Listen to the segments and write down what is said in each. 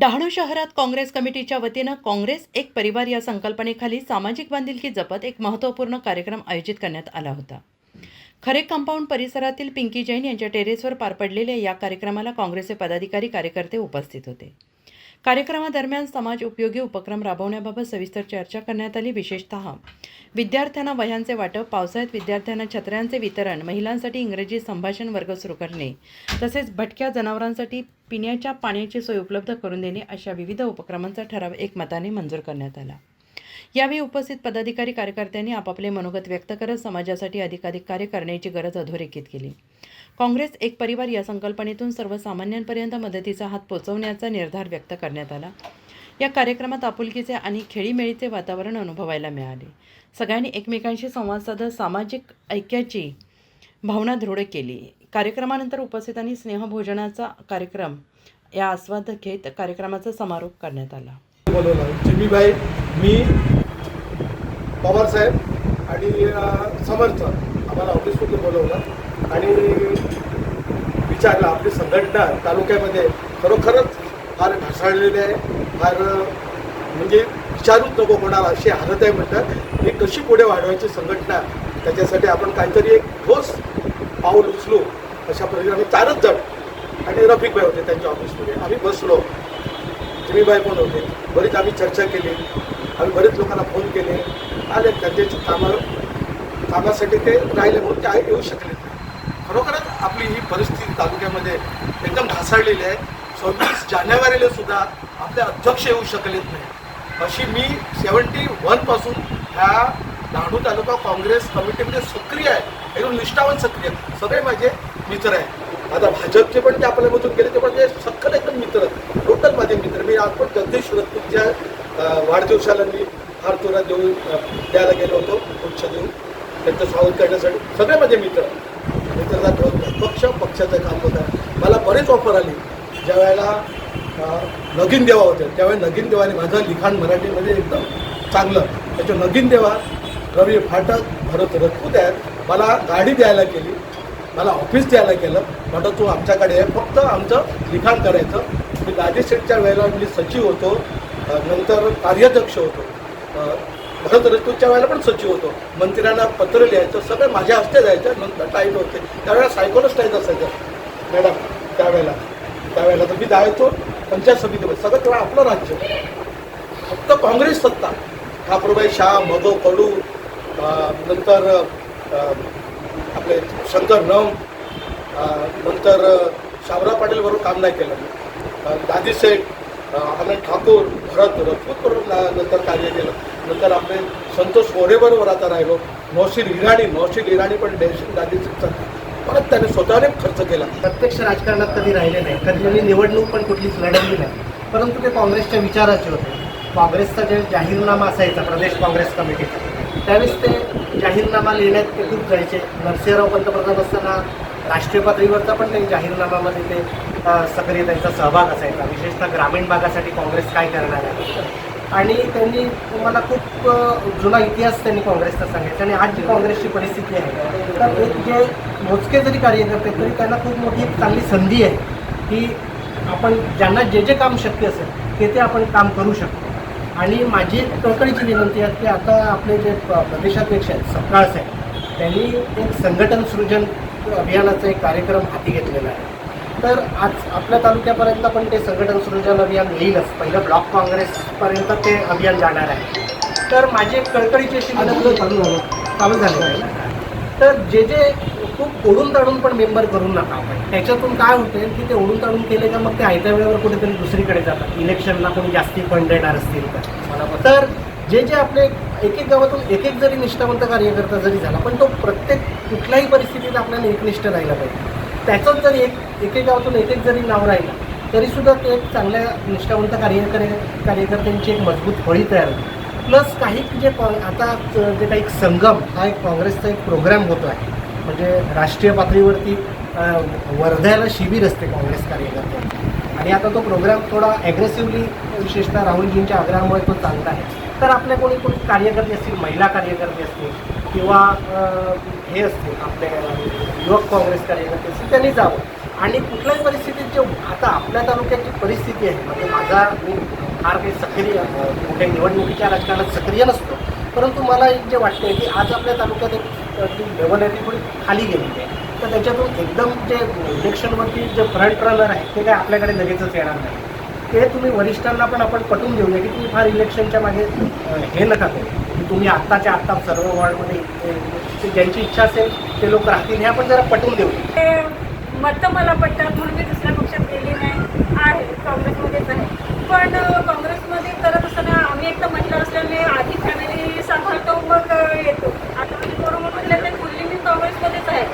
डहाणू शहरात काँग्रेस कमिटीच्या वतीनं काँग्रेस एक परिवार या संकल्पनेखाली सामाजिक बांधिलकी जपत एक महत्त्वपूर्ण कार्यक्रम आयोजित करण्यात आला होता. खरे कंपाऊंड परिसरातील पिंकी जैन यांच्या टेरेसवर पार पडलेल्या या कार्यक्रमाला काँग्रेसचे पदाधिकारी कार्यकर्ते उपस्थित होते. कार्यक्रमादरम्यान समाज उपयोगी उपक्रम राबवण्याबाबत सविस्तर चर्चा करण्यात आली. विशेषतः विद्यार्थ्यांना वह्यांचे वाटप, पावसाळ्यात विद्यार्थ्यांना छत्र्यांचे वितरण, महिलांसाठी इंग्रजी संभाषण वर्ग सुरू करणे, तसेच भटक्या जनावरांसाठी पिण्याच्या पाण्याची सोय उपलब्ध करून देणे अशा विविध उपक्रमांचा ठराव एकमताने मंजूर करण्यात आला. यावेळी उपस्थित पदाधिकारी कार्यकर्त्यांनी आपापले मनोगत व्यक्त करत समाजासाठी अधिकाधिक कार्य करण्याची गरज अधोरेखित केली. काँग्रेस एक परिवार या संकल्पनेतून सर्वसामान्यांपर्यंत मदतीचा हात पोहोचवण्याचा निर्धार व्यक्त करण्यात आला. या कार्यक्रमात आपुलकीचे आणि खेळीमेळीचे वातावरण अनुभवायला मिळाले. सगळ्यांनी एकमेकांशी संवाद साधत सामाजिक ऐक्याची भावना दृढ केली. कार्यक्रमानंतर उपस्थितांनी स्नेहभोजनाचा कार्यक्रम या आस्वाद घेत कार्यक्रमाचा समारोप करण्यात आला. जिमीबाई, मी, पवारसाहेब आणि समर्थ आम्हाला ऑफिसमध्ये बोलवलं आणि विचारलं आपली संघटना तालुक्यामध्ये खरोखरच फार ढासळलेली आहे, फार म्हणजे विचारूच नको कोणाला अशी हालत आहे. म्हणतात ही कशी पुढे वाढवायची संघटना, त्याच्यासाठी आपण काहीतरी एक ठोस पाऊल उचलू अशा प्रकारे आम्ही 4च जण आणि रफिकभाई होते त्यांच्या ऑफिसमध्ये. आम्ही बसलो, जिमीबाई पण होते. बरीच आम्ही चर्चा केली, आम्ही बरेच लोकांना फोन केले, आले त्यांच्या कामासाठी ते राहिले म्हणून ते येऊ शकले नाही. खरोखरच आपली ही परिस्थिती तालुक्यामध्ये एकदम ढासळलेली आहे. 26 जानेवारीला सुद्धा आपले अध्यक्ष येऊ शकलेत नाही. अशी मी 71 पासून ह्या डहाणू तालुका काँग्रेस कमिटीमध्ये सक्रिय आहे, एकदम निष्ठावान सक्रिय. सगळे माझे मित्र आहेत. आता भाजपचे पण ते आपल्यामधून गेले ते पण ते सक्कल एकदम मित्र, टोटल माझे मित्र. मी आज पण जगदीश रत्नच्या वाढदिवसाला मी फार तुरा देऊन द्यायला गेलो होतो, पुढच्या देऊन त्यांचं स्वागत करण्यासाठी. सगळे माझे मित्र मित्रता ठेवत पक्षाचं काम होतं. मला बरेच ऑफर आली. ज्या वेळेला नगीन देवा होते त्यावेळी नगीन देवाने माझं लिखाण मराठीमध्ये एकदम चांगलं, त्याच्या नगीन देवा रवी फाटक, भरत रजपूत आहेत. मला गाडी द्यायला केली, मला ऑफिस द्यायला केलं. म्हटलं तू आमच्याकडे आहे, फक्त आमचं लिखाण करायचं. मी दाजी शेठच्या वेळेला मी सचिव होतो, नंतर कार्याध्यक्ष होतो. भरत रजपूतच्या वेळेला पण सचिव होतो. मंत्र्यांना पत्र लिहायचं सगळं माझ्या हस्ते जायचं. नंतर टाईट होते त्यावेळेला सायकोलच टाईट असायचं मॅडम. त्यावेळेला तर मी जायचो पंचायत समितीमध्ये. सगळं तेव्हा आपलं राज्य, फक्त काँग्रेस सत्ता. ठाकूरबाई शाह, मधो कडू, नंतर आपले शंकर नम, नंतर शामराव पाटील बरोबर काम नाही केलं. दादी शेठ, आनंद ठाकूर, भरत रजपूत बरोबर नंतर कार्य केलं. नंतर आपले संतोष मोरेबरोबर आता राहिलो. नौशीर इराणी पण डेशिंग दादी शेठचा परत त्याने स्वतःने खर्च केला. प्रत्यक्ष राजकारणात कधी राहिले नाही, कधी त्यांनी निवडणूक पण कुठलीच लढवली नाही, परंतु ते काँग्रेसच्या विचाराचे होते. काँग्रेसचा जे जाहीरनामा असायचा प्रदेश काँग्रेस कमिटीचा, त्यावेळेस ते जाहीरनामा लिहिण्यात ते खूप जायचे. नरसिंहराव पंतप्रधान असताना राष्ट्रीय पातळीवरचा पण काही जाहीरनामामध्ये ते सक्रिय त्यांचा सहभाग असायचा. विशेषतः ग्रामीण भागासाठी काँग्रेस काय करणार आहे, आणि त्यांनी मला खूप जुना इतिहास त्यांनी काँग्रेसचा सांगायचा. आणि आज जी काँग्रेसची परिस्थिती आहे, तर एक जे मोजके जरी कार्यकर्ते तरी त्यांना खूप मोठी एक चांगली संधी आहे की आपण ज्यांना जे जे काम शक्य असेल ते आपण काम करू शकतो. आणि माझी कळकळीची विनंती आहे की आता आपले जे प्रदेशाध्यक्ष आहेत सपकाळ साहेब, त्यांनी एक संघटन सृजन अभियानाचा एक कार्यक्रम हाती घेतलेला आहे. तर आज आपल्या तालुक्यापर्यंत पण ते संघटन सृजन अभियान येईलच. पहिलं ब्लॉक काँग्रेसपर्यंत ते अभियान जाणार आहे. तर माझी कळकळीची अशी विनंती चालू झालेलं आहे. तर जे जे खूप ओढून ताडून पण मेंबर करू नका आपण. त्याच्यातून काय होते की ते ओढून ताडून केले का मग ते आयत्या वेळेवर कुठेतरी दुसरीकडे जातात. इलेक्शनला कोणी जास्ती फंड देणार असतील तर जे जे आपले एक गावातून एक जरी निष्ठावंत कार्यकर्ता जरी झाला, पण तो प्रत्येक कुठल्याही परिस्थितीत आपल्याला एकनिष्ठ राहिला पाहिजे. त्याचंच जरी एक गावातून एक जरी नाव राहिलं तरीसुद्धा ते एक चांगल्या निष्ठावंत कार्यकर्त्यांची एक मजबूत फळी तयार होते. प्लस काही जे आता जे काही संगम हा एक काँग्रेसचा एक प्रोग्राम होतो आहे, म्हणजे राष्ट्रीय पातळीवरती वर्ध्याला शिबिर असते काँग्रेस कार्यकर्त्यांची. आणि आता तो प्रोग्राम थोडा ॲग्रेसिव्हली विशेषतः राहुलजींच्या आग्रहामुळे तो चालला आहे. तर आपल्या कोणी कार्यकर्ते असतील, महिला कार्यकर्ते असतील, किंवा हे असतील आपले युवक काँग्रेस कार्यकर्ते असतील त्यांनी जावं आणि कुठल्याही परिस्थितीत जे आता आपल्या तालुक्याची परिस्थिती आहे म्हणजे मी फार काही सक्रिय कुठे निवडणुकीच्या राजकारणात सक्रिय नसतो, परंतु मला एक जे वाटते की आज आपल्या तालुक्यात एक जी लेवल आहे ती थोडी खाली गेलेली आहे. तर त्याच्यातून एकदम जे इलेक्शनवरती जे फ्रंट रनर आहे ते काय आपल्याकडे लगेचच येणार नाही. ते तुम्ही वरिष्ठांना पण आपण पटवून देऊया की तुम्ही फार इलेक्शनच्या मागे हे नका करू की तुम्ही आत्ताच्या आत्ता सर्व वॉर्डमध्ये ज्यांची इच्छा असेल ते लोक राहतील, हे आपण जरा पटवून देऊया. मतं मला पडतात म्हणून मी दुसऱ्या पक्षात गेली नाही आहे, काँग्रेसमध्येच आहे. पण काँग्रेसमध्ये करत असताना आम्ही एक तर महिला असल्याने आधी फॅमिली सांभाळतो मग येतो. आता मी कोरोनामधल्या ते बोलली मी काँग्रेसमध्येच आहे.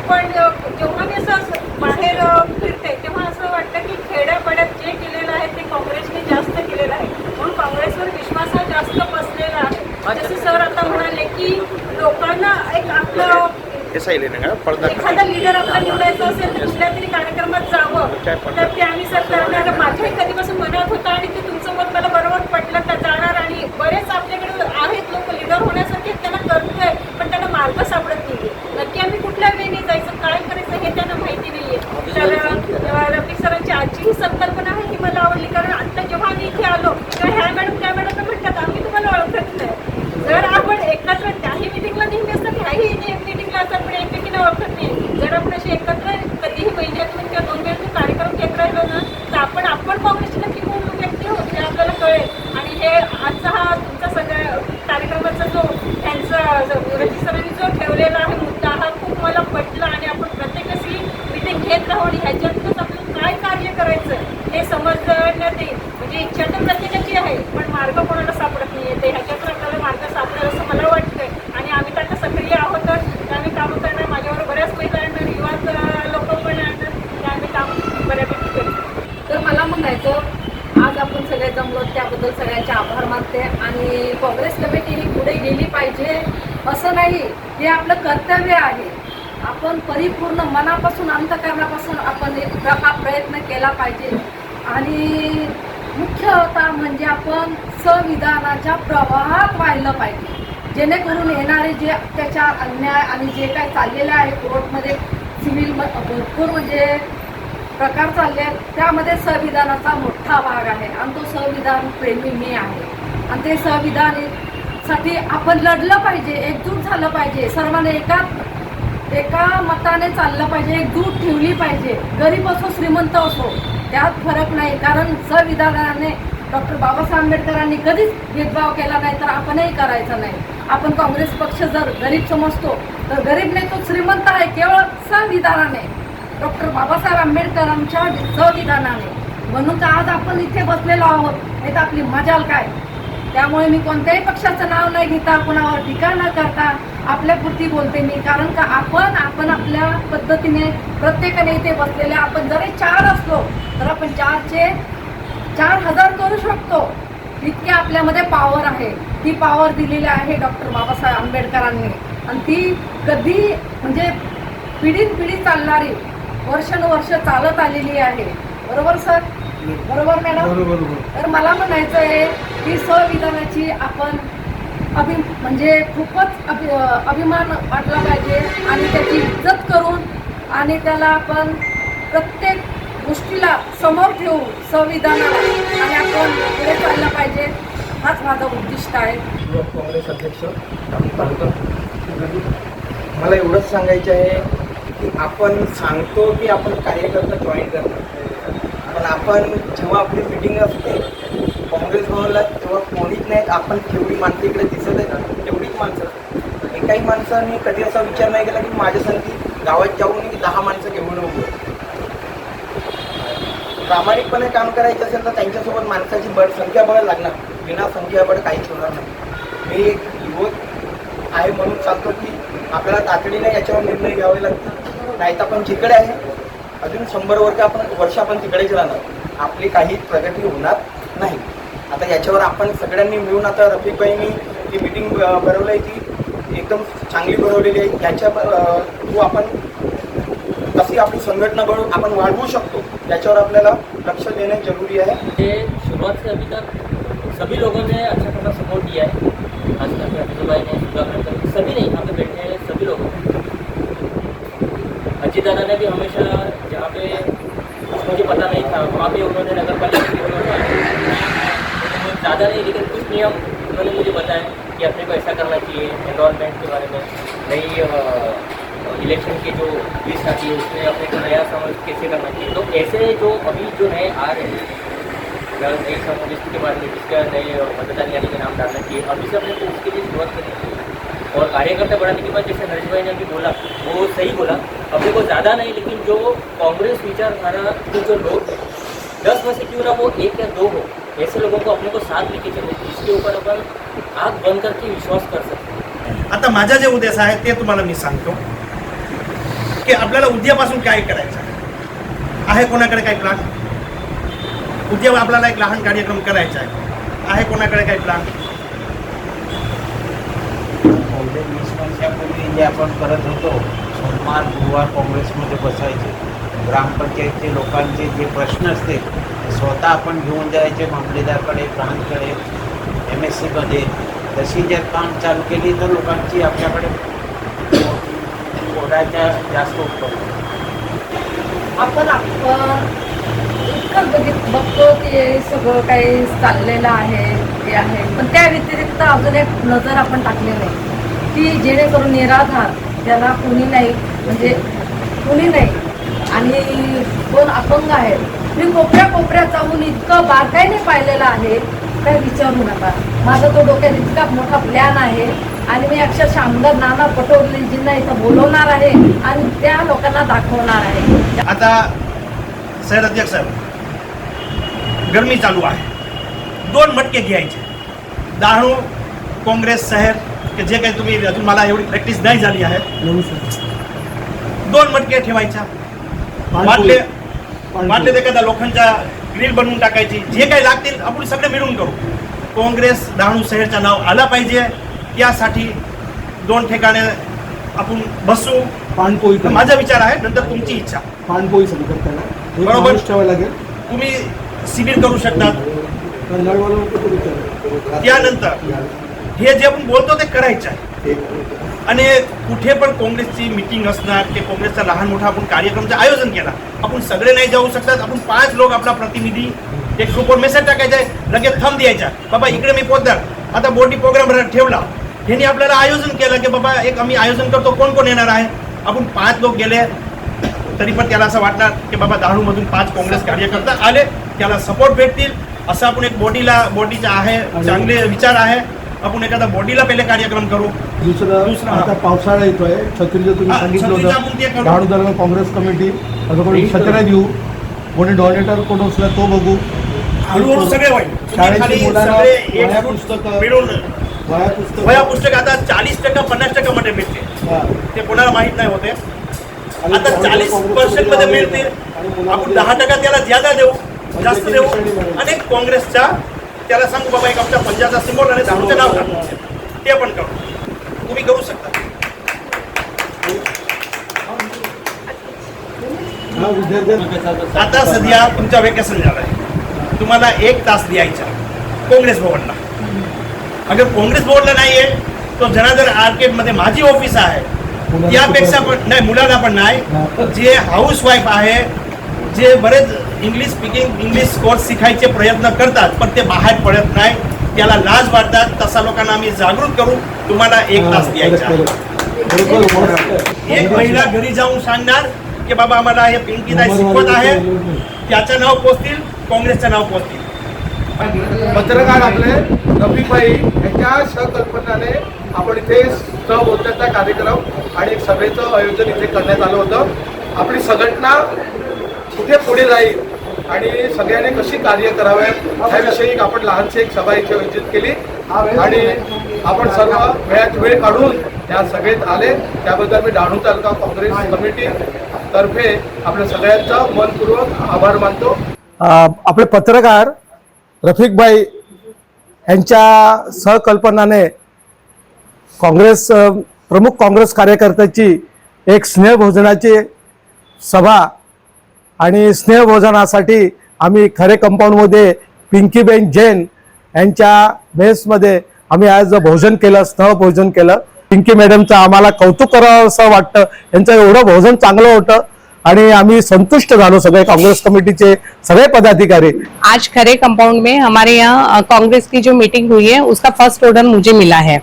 पण जेव्हा मी असं बाहेर फिरते तेव्हा असं वाटतं की खेड्यापाड्यात जे केलेलं आहे ते काँग्रेसने जास्त केलेलं आहे, म्हणून काँग्रेसवर विश्वास हा जास्त बसलेला आहे. जसं सर आता म्हणाले की लोकांना एक आपलं एखादा लिडर आपला निवडायचा असेल तर कुठल्या तरी कार्यक्रमात जावं, तर ते आम्ही सर करणार. माझ्याही कधीपासून मनात होतं आणि ते तुमचं मत मला बरोबर पटलं तर जाणार. आणि बरेच आपल्याकडे आहेत लोक लिडर होण्यासारखे त्यांना करतोय पण त्यांना मार्ग सापडत नाही. नक्की आम्ही कुठल्या वेळी जायचं काय करायचं हे त्यांना माहिती नाहीये. तर रफिक सरांची आजची ही संकल्पना आहे ही मला आवडली, कारण आता जेव्हा आम्ही इथे आलो तेव्हा ह्या मॅडम त्या मॅडम म्हणतात आम्ही तुम्हाला ओळखत नाही. जर आपण एकत्र त्याही मिटिंगला नेहमी असतात ह्याही मिटिंगला असतात पण एकमेकींना ओळखत नाही. जर आपण असे एकत्र कधीही महिन्यातून किंवा 2 महिन्यातून कार्यक्रम घेत राहिलो ना तर आपण काँग्रेसची नक्की कोण व्यक्ती होत हे आपल्याला कळेल. आणि हे आजचा हा तुमचा सगळ्या कार्यक्रमाचा जो त्यांचा रफिक सरांनी जो ठेवलेला आहे मुद्दा हा खूप मला पटला. आणि आपण प्रत्येक अशी मिटिंग घेत राहू आणि ह्याच्यातूनच आपलं काय कार्य करायचं हे समजण्यात येईल. म्हणजे इच्छा तर प्रत्येकाची आहे पण मार्ग कोणाला सापडत नाही येते. ह्याच्यातून आपल्याला मार्ग सापडेल असं मला वाटतंय. आणि आम्ही त्यात सक्रिय आहोतच, तर आम्ही कामं करणार. माझ्यावर बऱ्याच महिला येणार, युवा लोक पण येणार, ते आम्ही काम बऱ्यापैकी करू. तर मला म्हणायचं आज आपण सगळे जमलो त्याबद्दल सगळ्यांचे आभार मानते. आणि काँग्रेस कमिटी ही पुढे गेली पाहिजे असं नाही, हे आपलं कर्तव्य आहे. आपण परिपूर्ण मनापासून अंतःकरणापासून आपण हा प्रयत्न केला पाहिजे. आणि मुख्यतः म्हणजे आपण संविधानाच्या प्रवाहात वाहिलं पाहिजे, जेणेकरून येणारे जे अत्याचार अन्याय आणि जे काय चाललेलं आहे कोर्टमध्ये सिव्हिल भरपूर म्हणजे प्रकार चालले आहेत त्यामध्ये संविधानाचा मोठा भाग आहे. आणि तो संविधान प्रेमी मी आहे. आणि ते संविधानासाठी आपण लढलं पाहिजे, एकजूट झालं पाहिजे, सर्वांनी एका मताने चाललं पाहिजे, एकजूट ठेवली पाहिजे. गरीब असो श्रीमंत असो त्यात फरक नाही, कारण संविधानाने डॉक्टर बाबासाहेब आंबेडकरांनी कधीच भेदभाव केला नाही तर आपणही करायचा नाही. आपण काँग्रेस पक्ष जर गरीब समजतो तर गरीब नाही, तो श्रीमंत आहे केवळ संविधानाने, डॉक्टर बाबासाहेब आंबेडकरांच्या संविधानाने. म्हणून तर आज आपण इथे बसलेलो आहोत, नाही तर आपली मजाल काय. त्यामुळे मी कोणत्याही पक्षाचं नाव नाही घेता, कोणावर टीका न करता आपल्यापुरती बोलते मी. कारण का आपण आपल्या पद्धतीने प्रत्येकाने इथे बसलेले, आपण जरी 4 असलो तर आपण 4,000 करू शकतो. इतके आपल्यामध्ये पॉवर आहे. ती पॉवर दिलेली आहे डॉक्टर बाबासाहेब आंबेडकरांनी. आणि ती कधी म्हणजे पिढी चालणारी वर्षानुवर्ष चालत आलेली आहे. बरोबर सर? बरोबर मॅडम? तर मला म्हणायचं आहे की संविधानाची आपण म्हणजे खूपच अभिमान वाटला पाहिजे आणि त्याची इज्जत करून आणि त्याला आपण प्रत्येक गोष्टीला समोर ठेवू संविधानाला आणि आपण पुढे चाललं पाहिजे. हाच माझा उद्दिष्ट आहे. युवक काँग्रेस अध्यक्ष तालुका. मला एवढंच सांगायचं आहे की आपण सांगतो की आपण कार्यकर्ता जॉईन करणार, पण आपण जेव्हा आपली मिटिंग असते काँग्रेस भवनला तेव्हा कोणीच नाहीत. आपण जेवढी माणसं इकडे दिसत आहे ना तेवढीच माणसं. एकाही माणसाने कधी असा विचार नाही केला की माझ्यासाठी गावात जाऊन 10 माणसं घेऊन उभं. प्रामाणिकपणे काम करायचं असेल तर त्यांच्यासोबत माणसाची संख्या बळ लागणार, बिना संख्याबळ काहीच होणार नाही. मी एक युवक आहे म्हणून सांगतो की आपल्याला तातडीने याच्यावर निर्णय घ्यावे लागतील, नाही तर आपण जिकडे आहे अजून 100 वर्ष आपण तिकडेच राहणार, आपली काही प्रगती होणार नाही. आता याच्यावर आपण सगळ्यांनी मिळून आता रफिकबाईंनी जी मीटिंग भरवली आहे ती एकदम चांगली भरवलेली आहे. याच्या थ्रू आपण कशी आपली संघटना बनवून आपण वाढवू शकतो याच्यावर आपल्याला लक्ष देणे जरूरी है. ये शुरुआत से अभी तक सभी लोगों ने अच्छा खासा सपोर्ट किया है खासकर के अभिजीत भाई ने, सुधाकर, सभी नहीं, यहाँ पे बैठे हैं सभी लोगों ने। अजीत दादा ने भी हमेशा जहाँ पे मुझे पता नहीं था वहाँ पे उन्होंने नगर पालिका की ज़्यादा नहीं, लेकिन कुछ नियम उन्होंने मुझे बताया कि अपने को ऐसा करना चाहिए, एनरोलमेंट के बारे में, नई इलेक्शन की जो लिस्ट आती है उसमें अपने को नया समावेश कैसे करना चाहिए। तो ऐसे जो अभी जो नए आ रहे हैं नई समावेश के बारे में, जिसका नए मतदान यानी के नाम डालना चाहिए, अभी से अपने को उसके लिए शुरुआत करनी चाहिए। और कार्यकर्ता बढ़ाने के बाद जैसे नरेश भाई ने अभी बोला, वो सही बोला, अपने को ज़्यादा नहीं, लेकिन जो कांग्रेस विचारधारा के जो लोग हैं 10 में से क्यों ना वो 1 या 2 हो, ऐसे लोगों को अपने को साथ लेके चले, जिसके ऊपर अपन आग बंद करके विश्वास कर सकते हैं। आता माझा जे उद्देश आहे ते तुम्हाला मी सांगतो की आपल्याला उद्यापासून काय करायचं आहे कोणाकडे काही प्लान? उद्या आपल्याला एक लहान कार्यक्रम करायचा आहे कोणाकडे काही प्लान? पहिले 20 वर्षापूर्वी जे आपण करत होतो, सोमवार गुरुवार काँग्रेसमध्ये बसायचे, ग्रामपंचायतचे लोकांचे जे प्रश्न असते ते स्वतः आपण घेऊन जायचे मामलेदारकडे, प्रांतकडे, MSCमध्ये. तशी जर काम चालू केली तर लोकांची आपल्याकडे ओढाच्या जास्त उत्तर. आपण इतकं बघतो की सगळं काही चाललेलं आहे, हे आहे, पण त्या व्यतिरिक्त अजून एक नजर आपण टाकली नाही की जेणेकरून निराधार, ज्याला कोणी नाही, म्हणजे कोणी नाही आणि कोण अपंग आहे, मी कोपऱ्यात जाऊन इतकं बारकाईने पाहिलेलं आहे, काय विचारू नका. माझा तो डोक्यात इतका मोठा प्लॅन आहे आणि मी अक्षरशः आमदार नाना पटोलेजींना इथं बोलवणार आहे आणि त्या लोकांना दाखवणार आहे. आता शहर अध्यक्ष साहेब, गरमी चालू आहे, 2 मटके घ्यायचे. डहाणू काँग्रेस शहर की जे काही तुम्ही अजून मला एवढी प्रॅक्टिस नाही झाली आहे, 2 मटके ठेवायच्या, वाटले एखादा लोखंडचा ग्रिल बनवून टाकायची, जे काही लागतील आपण सगळे मिळून करू. काँग्रेस डहाणू शहरचं नाव आलं पाहिजे, यासाठी 2 ठिकाणे आपण बसू. पानपोई माझा विचार आहे, नंतर तुमची इच्छा. पानपोई सगळं करताना बरोबर ठेवायला लागेल. तुम्ही शिबिर करू शकतात. त्यानंतर हे जे आपण बोलतो ते करायचं आहे. आणि कुठे पण काँग्रेसची मीटिंग असणार की काँग्रेसचा लहान मोठा आपण कार्यक्रमचं आयोजन केला, आपण सगळे नाही जाऊ शकतात. आपण 5 लोक आपला प्रतिनिधी एक ग्रुपवर मेसेज टाकायचा आहे, लगेच थंब द्यायचा, बाबा इकडे मी पोहोचणार. आता बोर्डी प्रोग्राम ठेवला, ह्यांनी आपल्याला आयोजन केलं की बाबा एक आम्ही आयोजन करतो, कोण कोण येणार आहे. आपण 5 लोक गेले तरी पण त्याला असं वाटणार की बाबा डहाणूमधून 5 काँग्रेस कार्यकर्ता आले, त्याला सपोर्ट भेटतील. असं आपण एक बॉडीचा आहे, चांगले विचार आहे, आपण एखादा बॉडीला पहिले कार्यक्रम करू. दुसरं आता पावसाळा येतोय, छत्रीचं तुम्ही सांगितलं होतं, डहाणू तालुका काँग्रेस कमिटी असं कोणी छत्र्या देऊ, कोणी डॉनेटर कोण असला तो बघू. हळूहळू सगळे होईल. शाळेची मुलांना वह्या पुस्तकं मिळून वह्या वह्या पुस्तक आता 40% 50% मध्ये मिळते, ते कोणाला माहीत नाही होते. आता 40% मध्ये मिळतील, आपण 10% त्याला ज्यादा देऊ, जास्त देऊ. आणि काँग्रेसच्या त्याला सांगू बाबा एक आमच्या पंजाबचा सिंबॉल आणि डहाणूचं नाव टाकू, ते आपण करू. तुम्ही करू शकता. आता सध्या तुमचा वेकेशन झालाय, तुम्हाला 1 तास द्यायचा काँग्रेस भवनला. अगर काँग्रेस भवनला नाही आहे तो जनार्दन आर्केडमध्ये माझी ऑफिस आहे, त्यापेक्षा पण नाही, मुलांना पण नाही, जे हाऊसवाईफ आहे, जे बरेच इंग्लिश कोर्स शिकायचे प्रयत्न करतात पण ते बाहेर पडत नाही, त्याला लाज वाटतात, तसा लोकांना आम्ही जागृत करू. तुम्हाला 1 तास द्यायचा. एक महिला घरी जाऊन सांगणार की बाबा आम्हाला हे पिंकीताई शिकवत आहे, त्याचं नाव पोचतील, काँग्रेसचं नाव पोचतील. पत्रकार आपले रफीकभाई यांच्या सहकल्पनाने आपण इथे सहबोधण्याचा कार्यक्रम आणि एक सभेचं आयोजन इथे करण्यात आलं होतं. आपली संघटना कुठे पुढे जाईल आणि सगळ्यांनी कशी कार्य करावे याविषयी आपण लहानशी एक सभा इथे आयोजित केली आणि आपण सर्व वेळ काढून या सभेत आले. त्याबद्दल मी डहाणू तालुका काँग्रेस कमिटी तर्फे आपल्या सगळ्यांचा मनपूर्वक आभार मानतो. आपले पत्रकार रफीकभाई यांच्या सहकल्पनाने काँग्रेस प्रमुख काँग्रेस कार्यकर्त्याची एक स्नेहभोजनाची सभा आणि स्नेहभोजनासाठी आम्ही खरे कंपाऊंडमध्ये पिंकीबेन जैन यांच्या मेसमध्ये आम्ही आज भोजन केलं, स्नेह भोजन केलं. पिंकी मॅडमचं आम्हाला कौतुक करावं असं वाटतं. यांचं एवढं भोजन चांगलं होतं आणि आम्ही संतुष्ट झालो सगळे काँग्रेस कमिटीचे सगळे पदाधिकारी. आज खरे कंपाउंड में हमारे यहाँ कांग्रेस की जो मीटिंग हुई है उसका फर्स्ट ऑर्डर मुझे मिला है.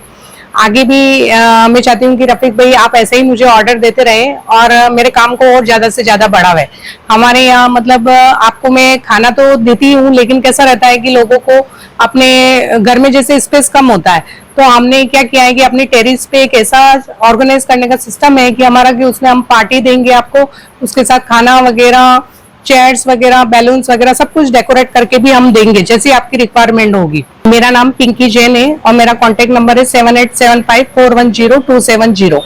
आगे भी मैं चाहती हूँ कि रफीक भाई आप ऐसे ही मुझे ऑर्डर देते रहे और मेरे काम को और ज्यादा से ज्यादा बढ़ावे. हमारे यहाँ मतलब आपको मैं खाना तो देती हूँ, लेकिन कैसा रहता है कि लोगों को अपने घर में जैसे स्पेस कम होता है, तो हमने क्या किया है कि अपनी टेरिस पे एक ऐसा ऑर्गेनाइज करने का सिस्टम है कि हमारा कि उसमें हम पार्टी देंगे आपको, उसके साथ खाना वगैरह, चेयर्स वगैरह, बैलून्स वगैरह सब कुछ डेकोरेट करके भी हम देंगे जैसी आपकी रिक्वायरमेंट होगी. मेरा नाम पिंकी जैन है और मेरा कॉन्टेक्ट नंबर है 7875410270.